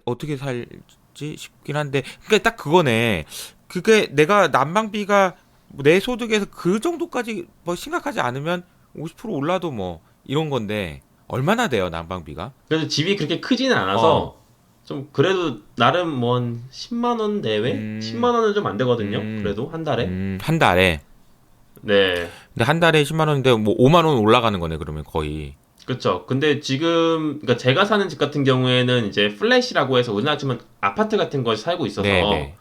어떻게 살지 싶긴 한데, 그러니까 딱 그거네. 그게 내가 난방비가 내 소득에서 그 정도까지 뭐 심각하지 않으면 50% 올라도 뭐 이런 건데 얼마나 돼요, 난방비가? 그래서 집이 그렇게 크지는 않아서 좀 그래도 나름 뭐 한 10만 원 내외? 10만 원은 좀 안 되거든요. 그래도 한 달에. 한 달에. 네. 근데 한 달에 10만 원인데 뭐 5만 원 올라가는 거네, 그러면 거의. 그렇죠. 근데 지금 그러니까 제가 사는 집 같은 경우에는 이제 플랫이라고 해서 우리나라 치면 아파트 같은 거에 살고 있어서 네.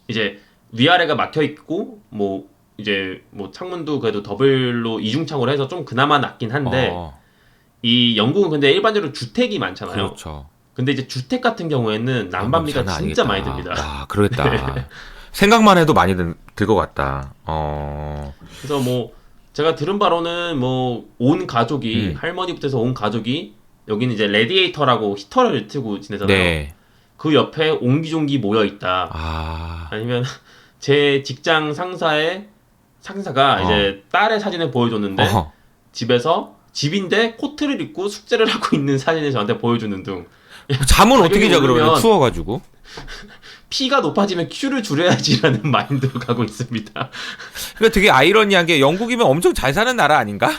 이제 위아래가 막혀 있고 뭐 이제 뭐 창문도 그래도 더블로 이중창으로 해서 좀 그나마 낫긴 한데 이 영국은 근데 일반적으로 주택이 많잖아요. 그렇죠. 근데 이제 주택 같은 경우에는 난방비가 장난 진짜 아니겠다. 많이 듭니다. 와, 그러겠다. 생각만 해도 많이 들 것 같다. 그래서 뭐 제가 들은 바로는 뭐 온 가족이 할머니부터 해서 온 가족이 여기는 이제 레디에이터라고 히터를 틀고 지내잖아요. 네. 그 옆에 옹기종기 모여 있다. 아니면 제 직장 상사가 이제 딸의 사진을 보여줬는데 집에서 집인데 코트를 입고 숙제를 하고 있는 사진을 저한테 보여주는 등. 잠은 어떻게 자, 그러면 오르면 추워가지고? P가 높아지면 Q를 줄여야지라는 마인드로 가고 있습니다. 그러니까 되게 아이러니한 게 영국이면 엄청 잘 사는 나라 아닌가?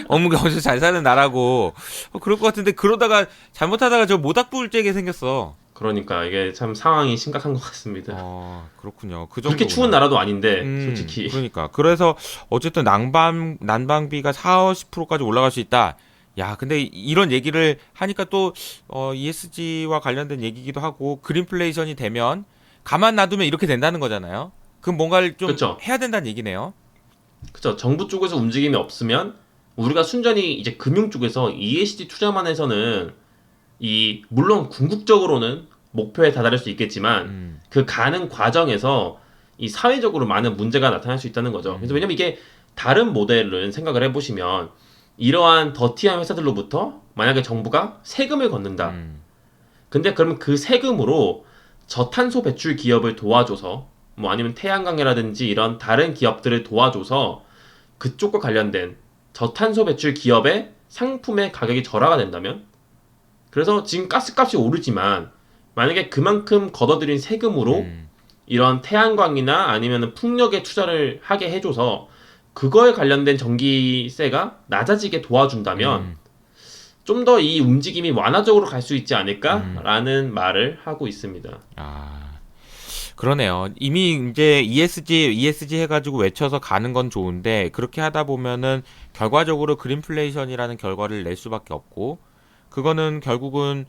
엄청 잘 사는 나라고 그럴 것 같은데 그러다가 잘못하다가 저 모닥불 쬐게 생겼어. 그러니까 이게 참 상황이 심각한 것 같습니다. 그렇군요. 그 그렇게 추운 나라도 아닌데 솔직히. 그러니까 그래서 어쨌든 난방비가 40~50%까지 올라갈 수 있다. 야, 근데 이런 얘기를 하니까 또 ESG와 관련된 얘기기도 하고 그린플레이션이 되면 가만 놔두면 이렇게 된다는 거잖아요. 그럼 뭔가를 좀 그쵸. 해야 된다는 얘기네요. 그렇죠. 정부 쪽에서 움직임이 없으면 우리가 순전히 이제 금융 쪽에서 ESG 투자만 해서는 물론 궁극적으로는 목표에 다다를 수 있겠지만 그 가는 과정에서 이 사회적으로 많은 문제가 나타날 수 있다는 거죠. 그래서 왜냐면 이게 다른 모델은 생각을 해보시면 이러한 더티한 회사들로부터 만약에 정부가 세금을 걷는다. 근데 그러면 그 세금으로 저탄소 배출 기업을 도와줘서 뭐 아니면 태양광이라든지 이런 다른 기업들을 도와줘서 그쪽과 관련된 저탄소 배출 기업의 상품의 가격이 절하가 된다면 그래서 지금 가스값이 오르지만 만약에 그만큼 걷어들인 세금으로 이런 태양광이나 아니면 풍력에 투자를 하게 해줘서 그거에 관련된 전기세가 낮아지게 도와준다면 좀 더 이 움직임이 완화적으로 갈 수 있지 않을까라는 말을 하고 있습니다. 그러네요. 이미 이제 ESG 해가지고 외쳐서 가는 건 좋은데 그렇게 하다 보면은 결과적으로 그린플레이션이라는 결과를 낼 수밖에 없고 그거는 결국은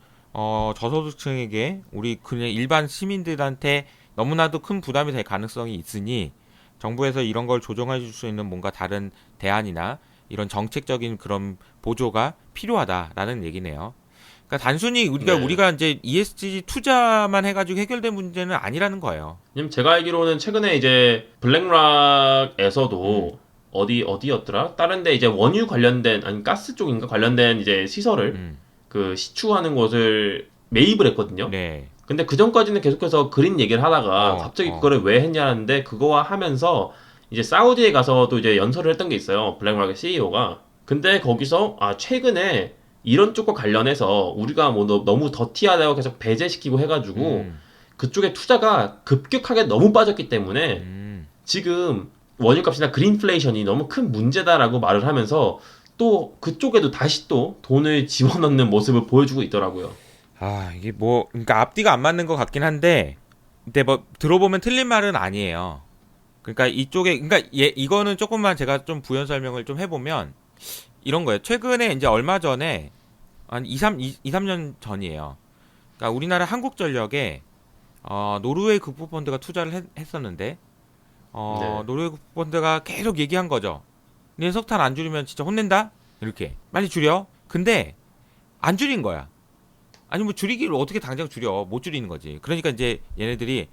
저소득층에게 우리 그냥 일반 시민들한테 너무나도 큰 부담이 될 가능성이 있으니 정부에서 이런 걸 조정해 줄 수 있는 뭔가 다른 대안이나 이런 정책적인 그런 보조가 필요하다라는 얘기네요. 그러니까 단순히 우리가 이제 ESG 투자만 해가지고 해결된 문제는 아니라는 거예요. 왜냐면 제가 알기로는 최근에 이제 블랙락에서도 어디였더라? 다른데 이제 원유 관련된 아니 가스 쪽인가 관련된 이제 시설을 그 시추하는 곳을 매입을 했거든요. 네. 근데 그 전까지는 계속해서 그린 얘기를 하다가 갑자기 그거를 왜 했냐는데 그거와 하면서 이제 사우디에 가서도 이제 연설을 했던 게 있어요. 블랙락의 CEO가. 근데 거기서 최근에 이런 쪽과 관련해서 우리가 뭐 너무 더티하다고 계속 배제시키고 해가지고 그쪽에 투자가 급격하게 너무 빠졌기 때문에 지금 원유값이나 그린플레이션이 너무 큰 문제다라고 말을 하면서 또 그쪽에도 다시 또 돈을 집어넣는 모습을 보여주고 있더라고요. 이게 뭐 그러니까 앞뒤가 안 맞는 것 같긴 한데 근데 뭐 들어보면 틀린 말은 아니에요. 그러니까 이거는 조금만 제가 좀 부연 설명을 좀 해보면 이런 거예요. 최근에 이제 얼마 전에 한 2~3년 전이에요. 그러니까 우리나라 한국전력에 노르웨이 국부펀드가 투자를 했었는데 네. 노르웨이 국부펀드가 계속 얘기한 거죠. 니네 석탄 안 줄이면 진짜 혼낸다? 이렇게 빨리 줄여. 근데 안 줄인 거야. 아니 뭐 줄이기를 어떻게 당장 줄여? 못 줄이는 거지. 그러니까 이제 얘네들이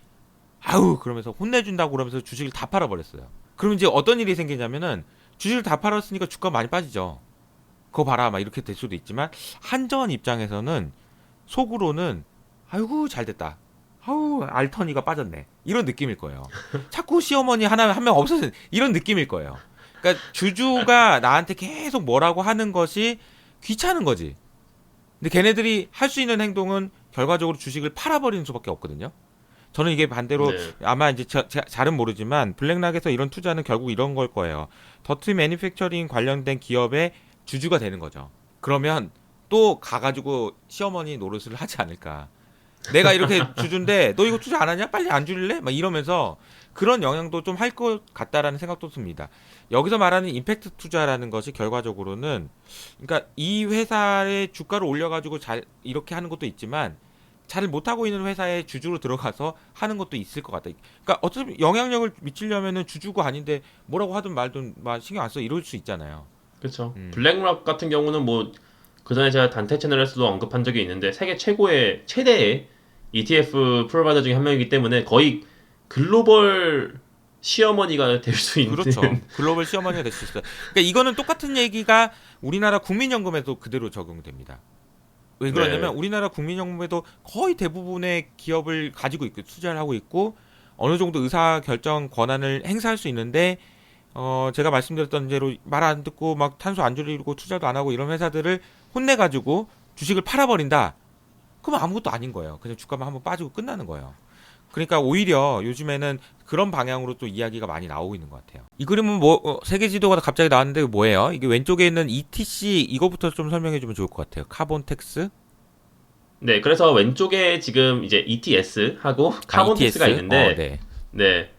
아우 그러면서 혼내준다고 그러면서 주식을 다 팔아버렸어요. 그러면 이제 어떤 일이 생기냐면은 주식을 다 팔았으니까 주가 많이 빠지죠. 그거 봐라 막 이렇게 될 수도 있지만 한전 입장에서는 속으로는 아이고 잘 됐다. 아우 알턴이가 빠졌네. 이런 느낌일 거예요. 자꾸 시어머니 하나 한 명 없어진 이런 느낌일 거예요. 그러니까 주주가 나한테 계속 뭐라고 하는 것이 귀찮은 거지. 근데 걔네들이 할 수 있는 행동은 결과적으로 주식을 팔아버리는 수밖에 없거든요. 저는 이게 반대로 네. 아마 이제 잘은 모르지만 블랙락에서 이런 투자는 결국 이런 걸 거예요. 더트 매니팩처링 관련된 기업의 주주가 되는 거죠. 그러면 또 가가지고 시어머니 노릇을 하지 않을까. 내가 이렇게 주주인데 너 이거 투자 안 하냐? 빨리 안 줄래? 막 이러면서 그런 영향도 좀 할 것 같다라는 생각도 듭니다. 여기서 말하는 임팩트 투자라는 것이 결과적으로는 그러니까 이 회사의 주가를 올려가지고 잘 이렇게 하는 것도 있지만 잘 못하고 있는 회사에 주주로 들어가서 하는 것도 있을 것 같다. 그러니까 어차피 영향력을 미치려면은 주주가 아닌데 뭐라고 하든 말든 막 신경 안 써 이럴 수 있잖아요. 그렇죠. 블랙락 같은 경우는 뭐 그전에 제가 단테 채널에서도 언급한 적이 있는데 세계 최대의 ETF 프로바이더 중에 한 명이기 때문에 거의 글로벌 시어머니가 될 수 있는 그렇죠. 글로벌 시어머니가 될 수 있어요. 그러니까 이거는 똑같은 얘기가 우리나라 국민연금에도 그대로 적용됩니다. 왜 그러냐면 네. 우리나라 국민연금에도 거의 대부분의 기업을 가지고 있고 투자를 하고 있고 어느 정도 의사 결정 권한을 행사할 수 있는데 제가 말씀드렸던 대로 말 안 듣고 막 탄소 안 줄이고 투자도 안 하고 이런 회사들을 혼내가지고 주식을 팔아버린다. 그럼 아무것도 아닌 거예요. 그냥 주가만 한번 빠지고 끝나는 거예요. 그러니까 오히려 요즘에는 그런 방향으로 또 이야기가 많이 나오고 있는 것 같아요. 이 그림은 뭐 세계 지도가 갑자기 나왔는데 뭐예요? 이게 왼쪽에 있는 ETC 이거부터 좀 설명해 주면 좋을 것 같아요. 카본 텍스? 네, 그래서 왼쪽에 지금 이제 ETS하고 카본 ETS? 텍스가 있는데, 네. 네,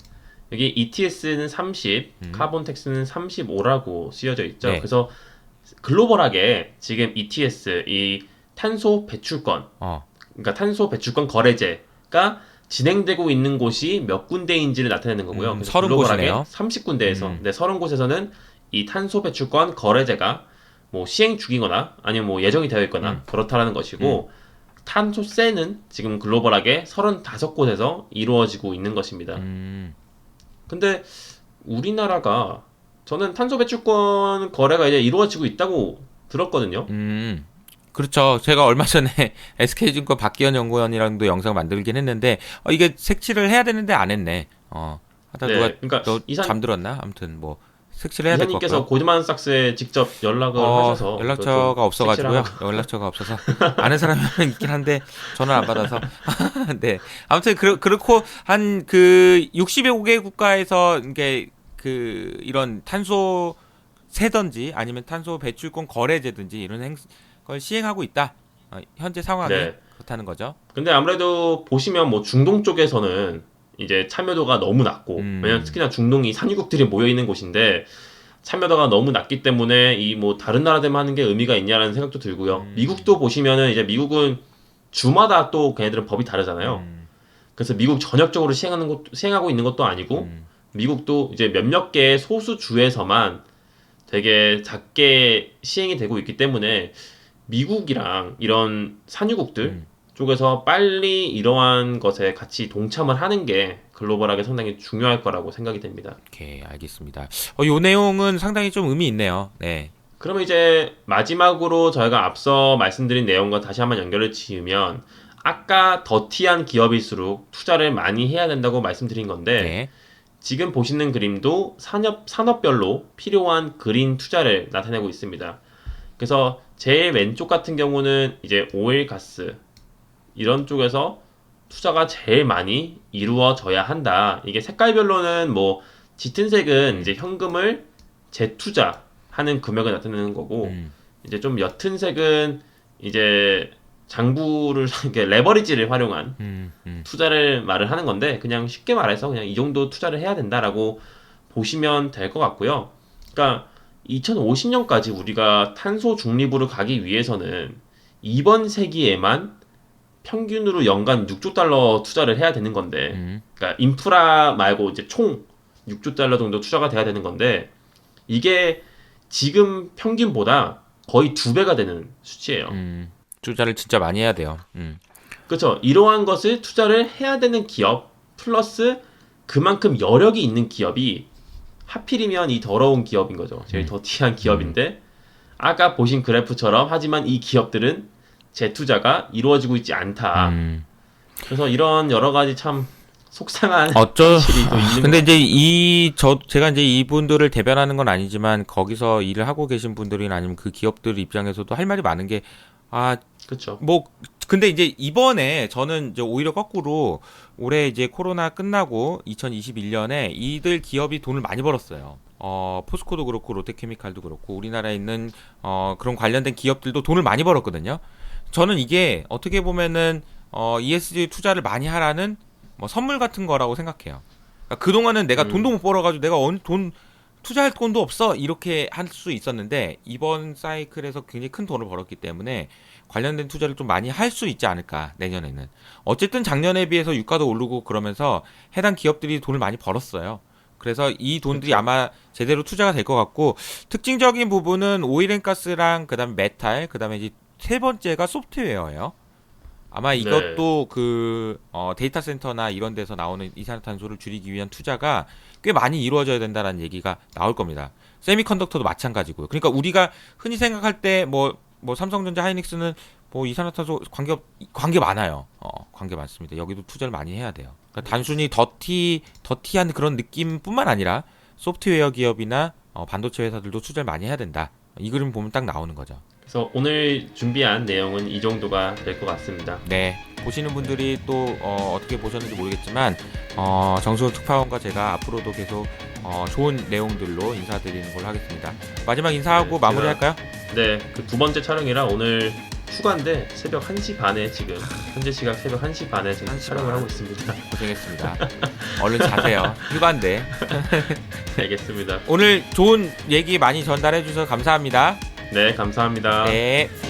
여기 ETS는 30, 카본 텍스는 35라고 쓰여져 있죠. 네. 그래서 글로벌하게 지금 ETS, 이 탄소 배출권, 그러니까 탄소 배출권 거래제가 진행되고 있는 곳이 몇 군데인지를 나타내는 거고요. 그래서 30곳이네요. 30군데에서, 네, 30곳에서는 이 탄소 배출권 거래제가 뭐 시행 중이거나 아니면 뭐 예정이 되어 있거나 그렇다라는 것이고, 탄소세는 지금 글로벌하게 35곳에서 이루어지고 있는 것입니다. 근데 우리나라가 저는 탄소 배출권 거래가 이제 이루어지고 있다고 들었거든요. 그렇죠. 제가 얼마 전에 SK증권 박기현 연구원이랑도 영상 만들긴 했는데 이게 색칠을 해야 되는데 안 했네. 하다 네, 누가 그러니까 너 잠들었나? 아무튼 뭐 색칠을 해야 될 것 같고요. 이사님께서 고드만삭스에 직접 연락을 하셔서 연락처가 없어가지고요. 색칠하고. 연락처가 없어서 아는 사람이 한 명 있긴 한데 전화를 안 받아서 네 아무튼 그렇고 한 그 60여 개 국가에서 이게 그 이런 탄소 세든지 아니면 탄소 배출권 거래제든지 이런 걸 시행하고 있다. 현재 상황이 네. 그렇다는 거죠. 근데 아무래도 보시면 뭐 중동 쪽에서는 이제 참여도가 너무 낮고, 왜냐면 특히나 중동이 산유국들이 모여 있는 곳인데 참여도가 너무 낮기 때문에 이 뭐 다른 나라들만 하는 게 의미가 있냐라는 생각도 들고요. 미국도 보시면은 이제 미국은 주마다 또 걔네들은 법이 다르잖아요. 그래서 미국 전역적으로 시행하고 있는 것도 아니고, 미국도 이제 몇몇 개의 소수 주에서만 되게 작게 시행이 되고 있기 때문에 미국이랑 이런 산유국들 쪽에서 빨리 이러한 것에 같이 동참을 하는 게 글로벌하게 상당히 중요할 거라고 생각이 됩니다. 오케이, 알겠습니다. 요 내용은 상당히 좀 의미 있네요. 네. 그러면 이제 마지막으로 저희가 앞서 말씀드린 내용과 다시 한번 연결을 지으면, 아까 더티한 기업일수록 투자를 많이 해야 된다고 말씀드린 건데, 네. 지금 보시는 그림도 산업별로 필요한 그린 투자를 나타내고 있습니다. 그래서 제일 왼쪽 같은 경우는 이제 오일 가스 이런 쪽에서 투자가 제일 많이 이루어져야 한다. 이게 색깔별로는 뭐 짙은 색은 이제 현금을 재투자하는 금액을 나타내는 거고, 이제 좀 옅은 색은 이제 장부를 이렇게 레버리지를 활용한 투자를 말을 하는 건데, 그냥 쉽게 말해서 그냥 이 정도 투자를 해야 된다라고 보시면 될 것 같고요. 그러니까 2050년까지 우리가 탄소 중립으로 가기 위해서는 이번 세기에만 평균으로 연간 6조 달러 투자를 해야 되는 건데, 그러니까 인프라 말고 이제 총 6조 달러 정도 투자가 돼야 되는 건데, 이게 지금 평균보다 거의 2배가 되는 수치예요. 투자를 진짜 많이 해야 돼요. 그렇죠. 이러한 것을 투자를 해야 되는 기업 플러스 그만큼 여력이 있는 기업이 하필이면 이 더러운 기업인 거죠. 제일 더티한 기업인데 아까 보신 그래프처럼 하지만 이 기업들은 재투자가 이루어지고 있지 않다. 그래서 이런 여러 가지 참 속상한 현실이 또 있는 근데 이제 제가 이제 이분들을 대변하는 건 아니지만 거기서 일을 하고 계신 분들이나 아니면 그 기업들 입장에서도 할 말이 많은 게 그렇죠. 뭐 근데 이제 이번에 저는 이제 오히려 거꾸로 올해 이제 코로나 끝나고 2021년에 이들 기업이 돈을 많이 벌었어요. 포스코도 그렇고 롯데케미칼도 그렇고 우리나라에 있는 그런 관련된 기업들도 돈을 많이 벌었거든요. 저는 이게 어떻게 보면은 ESG 투자를 많이 하라는 뭐 선물 같은 거라고 생각해요. 그러니까 그동안은 내가 돈도 못 벌어가지고 내가 돈 투자할 돈도 없어 이렇게 할 수 있었는데 이번 사이클에서 굉장히 큰 돈을 벌었기 때문에 관련된 투자를 좀 많이 할 수 있지 않을까 내년에는. 어쨌든 작년에 비해서 유가도 오르고 그러면서 해당 기업들이 돈을 많이 벌었어요. 그래서 이 돈들이 그렇죠. 아마 제대로 투자가 될 것 같고 특징적인 부분은 오일앤가스랑 그다음에 메탈 그다음에 이제 세 번째가 소프트웨어예요. 아마 이것도 그 데이터 센터나 이런 데서 나오는 이산화탄소를 줄이기 위한 투자가 꽤 많이 이루어져야 된다는 얘기가 나올 겁니다. 세미컨덕터도 마찬가지고요. 그러니까 우리가 흔히 생각할 때 뭐 삼성전자, 하이닉스는 뭐 이산화탄소 관계 많아요. 관계 많습니다. 여기도 투자를 많이 해야 돼요. 그러니까 단순히 더티한 그런 느낌뿐만 아니라 소프트웨어 기업이나 반도체 회사들도 투자를 많이 해야 된다. 이 그림 보면 딱 나오는 거죠. 그래서 오늘 준비한 내용은 이 정도가 될 것 같습니다. 네, 보시는 분들이 또 어떻게 보셨는지 모르겠지만 정수호 특파원과 제가 앞으로도 계속 좋은 내용들로 인사드리는 걸로 하겠습니다. 마지막 인사하고 네, 마무리할까요? 네, 그 두 번째 촬영이라 오늘 휴가인데 새벽 1시 반에 지금 현재 시각 새벽 1시 반에 지금 1시 촬영을 반. 하고 있습니다. 고생했습니다. 얼른 자세요. 휴가인데. 알겠습니다. 오늘 좋은 얘기 많이 전달해 주셔서 감사합니다. 네, 감사합니다. 네.